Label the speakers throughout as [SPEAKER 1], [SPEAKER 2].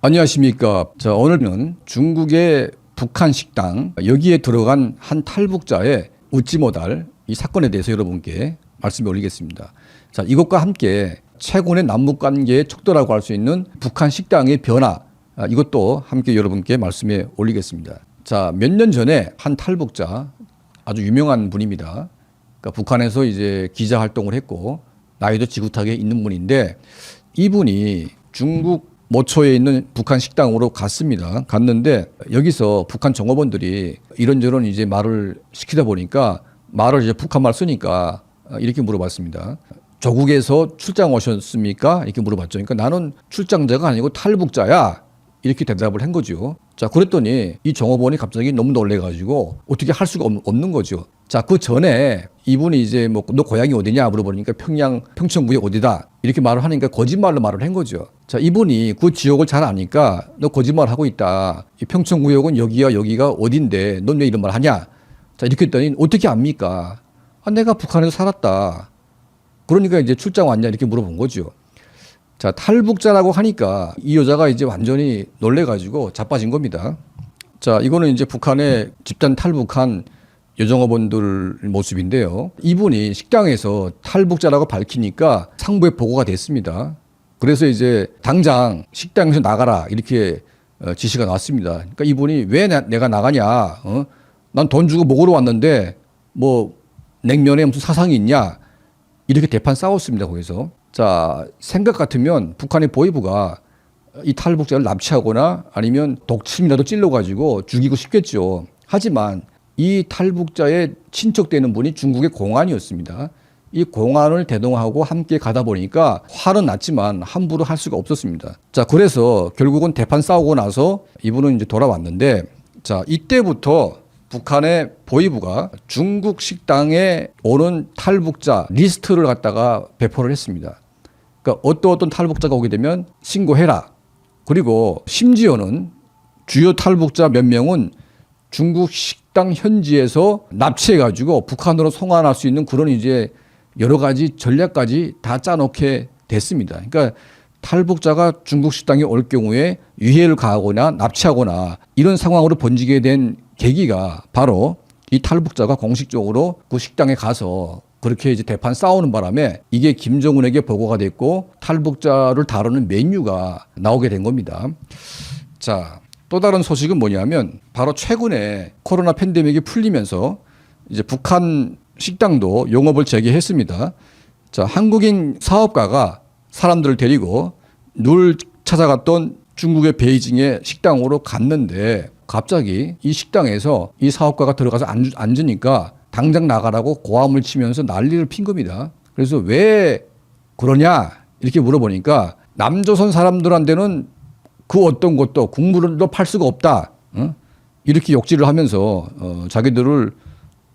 [SPEAKER 1] 안녕하십니까. 자, 오늘은 중국의 북한 식당, 여기에 들어간 한 탈북자의 웃지 못할 이 사건에 대해서 여러분께 말씀을 올리겠습니다. 자, 이것과 함께 최근의 남북 관계의 척도라고 할 수 있는 북한 식당의 변화, 이것도 함께 여러분께 말씀에 올리겠습니다. 자, 몇 년 전에 한 탈북자, 아주 유명한 분입니다. 그러니까 북한에서 이제 기자 활동을 했고 나이도 지긋하게 있는 분인데, 이분이 중국 모초에 있는 북한 식당으로 갔습니다. 갔는데 여기서 북한 정보원들이 이런저런 이제 말을 시키다 보니까 말을 이제 북한말 쓰니까 이렇게 물어봤습니다. 조국에서 출장 오셨습니까? 이렇게 물어봤죠. 그러니까 나는 출장자가 아니고 탈북자야. 이렇게 대답을 한 거죠. 자, 그랬더니 이 정보원이 갑자기 너무 놀래가지고 어떻게 할 수가 없는 거죠. 자, 그 전에 이분이 이제 뭐 너 고향이 어디냐 물어보니까 평천구역 어디다 이렇게 말을 하니까 거짓말로 말을 한 거죠. 자, 이분이 그 지역을 잘 아니까 너 거짓말 하고 있다. 이 평천구역은 여기야 여기가 어딘데 넌 왜 이런 말 하냐? 자, 이렇게 했더니 어떻게 압니까? 내가 북한에서 살았다. 그러니까 이제 출장 왔냐 이렇게 물어본 거죠. 자, 탈북자라고 하니까 이 여자가 이제 완전히 놀래가지고 자빠진 겁니다. 자, 이거는 이제 북한의 집단 탈북한 여정어원들 모습인데요. 이분이 식당에서 탈북자라고 밝히니까 상부에 보고가 됐습니다. 그래서 이제 당장 식당에서 나가라 이렇게 지시가 나왔습니다. 그러니까 이분이 왜 내가 나가냐? 난 돈 주고 먹으러 왔는데 뭐 냉면에 무슨 사상이 있냐? 이렇게 대판 싸웠습니다. 거기서. 자, 생각 같으면 북한의 보위부가 이 탈북자를 납치하거나 아니면 독침이라도 찔러가지고 죽이고 싶겠죠. 하지만 이 탈북자의 친척되는 분이 중국의 공안이었습니다. 이 공안을 대동하고 함께 가다 보니까 화는 났지만 함부로 할 수가 없었습니다. 자, 그래서 결국은 대판 싸우고 나서 이분은 이제 돌아왔는데, 자, 이때부터 북한의 보위부가 중국 식당에 오는 탈북자 리스트를 갖다가 배포를 했습니다. 그러니까 어떤 탈북자가 오게 되면 신고해라. 그리고 심지어는 주요 탈북자 몇 명은 중국 식당 현지에서 납치해가지고 북한으로 송환할 수 있는 그런 이제 여러 가지 전략까지 다 짜놓게 됐습니다. 그러니까 탈북자가 중국 식당에 올 경우에 유해를 가하거나 납치하거나 이런 상황으로 번지게 된 계기가 바로 이 탈북자가 공식적으로 그 식당에 가서 그렇게 이제 대판 싸우는 바람에 이게 김정은에게 보고가 됐고 탈북자를 다루는 메뉴가 나오게 된 겁니다. 자, 또 다른 소식은 뭐냐면 바로 최근에 코로나 팬데믹이 풀리면서 이제 북한 식당도 영업을 재개했습니다. 자, 한국인 사업가가 사람들을 데리고 늘 찾아갔던 중국의 베이징의 식당으로 갔는데 갑자기 이 식당에서 이 사업가가 들어가서 앉으니까 당장 나가라고 고함을 치면서 난리를 핀 겁니다. 그래서 왜 그러냐 이렇게 물어보니까 남조선 사람들한테는 그 어떤 것도 국물도 팔 수가 없다. 이렇게 욕지를 하면서 자기들을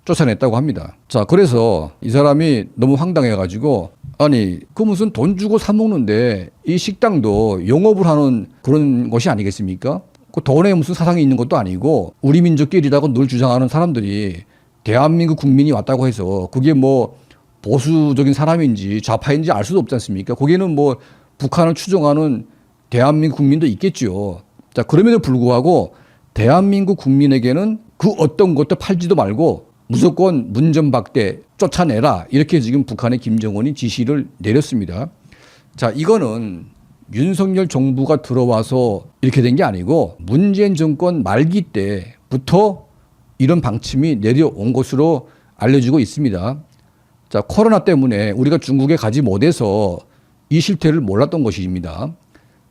[SPEAKER 1] 쫓아냈다고 합니다. 자, 그래서 이 사람이 너무 황당해가지고 아니 그 무슨 돈 주고 사 먹는데 이 식당도 영업을 하는 그런 것이 아니겠습니까? 그 돈에 무슨 사상이 있는 것도 아니고 우리 민족끼리라고 늘 주장하는 사람들이 대한민국 국민이 왔다고 해서 그게 뭐 보수적인 사람인지 좌파인지 알 수도 없지 않습니까? 거기는 뭐 북한을 추종하는 대한민국 국민도 있겠죠. 자, 그럼에도 불구하고 대한민국 국민에게는 그 어떤 것도 팔지도 말고 무조건 문전박대 쫓아내라. 이렇게 지금 북한의 김정은이 지시를 내렸습니다. 자, 이거는 윤석열 정부가 들어와서 이렇게 된 게 아니고 문재인 정권 말기 때부터 이런 방침이 내려온 것으로 알려지고 있습니다. 자, 코로나 때문에 우리가 중국에 가지 못해서 이 실태를 몰랐던 것입니다.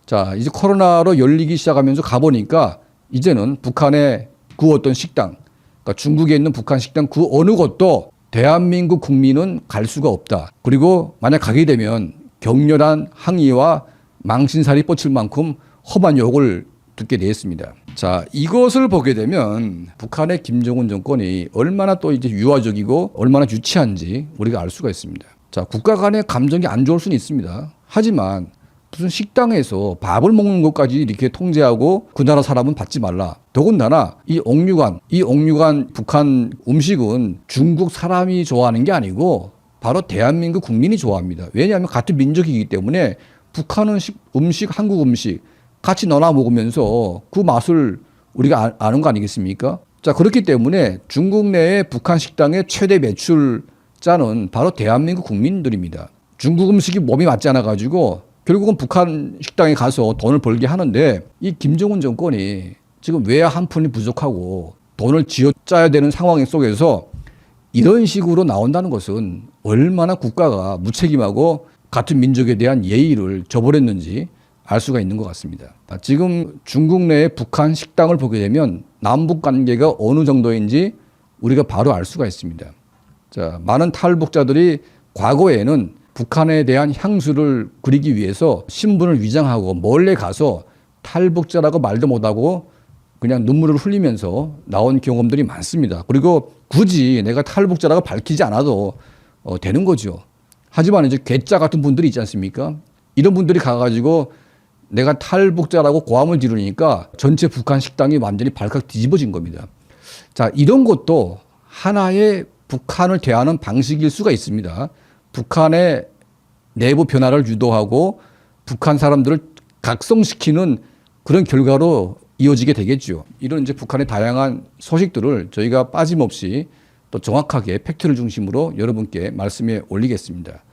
[SPEAKER 1] 자, 이제 코로나로 열리기 시작하면서 가보니까 이제는 북한의 그 어떤 식당, 그러니까 중국에 있는 북한 식당 그 어느 곳도 대한민국 국민은 갈 수가 없다. 그리고 만약 가게 되면 격렬한 항의와 망신살이 뻗칠 만큼 험한 욕을 듣게 되었습니다. 자, 이것을 보게 되면 북한의 김정은 정권이 얼마나 또 이제 유화적이고 얼마나 유치한지 우리가 알 수가 있습니다. 자, 국가 간의 감정이 안 좋을 수는 있습니다. 하지만 무슨 식당에서 밥을 먹는 것까지 이렇게 통제하고 그 나라 사람은 받지 말라. 더군다나 이 옥류관 북한 음식은 중국 사람이 좋아하는 게 아니고 바로 대한민국 국민이 좋아합니다. 왜냐하면 같은 민족이기 때문에 북한은 음식, 한국 음식, 같이 나눠 먹으면서 그 맛을 우리가 아는 거 아니겠습니까? 자, 그렇기 때문에 중국 내의 북한 식당의 최대 매출자는 바로 대한민국 국민들입니다. 중국 음식이 몸에 맞지 않아 가지고 결국은 북한 식당에 가서 돈을 벌게 하는데, 이 김정은 정권이 지금 외야 한 푼이 부족하고 돈을 쥐어짜야 되는 상황 속에서 이런 식으로 나온다는 것은 얼마나 국가가 무책임하고 같은 민족에 대한 예의를 저버렸는지 알 수가 있는 것 같습니다. 지금 중국 내의 북한 식당을 보게 되면 남북 관계가 어느 정도인지 우리가 바로 알 수가 있습니다. 자, 많은 탈북자들이 과거에는 북한에 대한 향수를 그리기 위해서 신분을 위장하고 몰래 가서 탈북자라고 말도 못하고 그냥 눈물을 흘리면서 나온 경험들이 많습니다. 그리고 굳이 내가 탈북자라고 밝히지 않아도 되는 거죠. 하지만 이제 괴짜 같은 분들이 있지 않습니까? 이런 분들이 가가지고 내가 탈북자라고 고함을 지르니까 전체 북한 식당이 완전히 발칵 뒤집어진 겁니다. 자, 이런 것도 하나의 북한을 대하는 방식일 수가 있습니다. 북한의 내부 변화를 유도하고 북한 사람들을 각성시키는 그런 결과로 이어지게 되겠죠. 이런 이제 북한의 다양한 소식들을 저희가 빠짐없이 또 정확하게 팩트를 중심으로 여러분께 말씀해 올리겠습니다.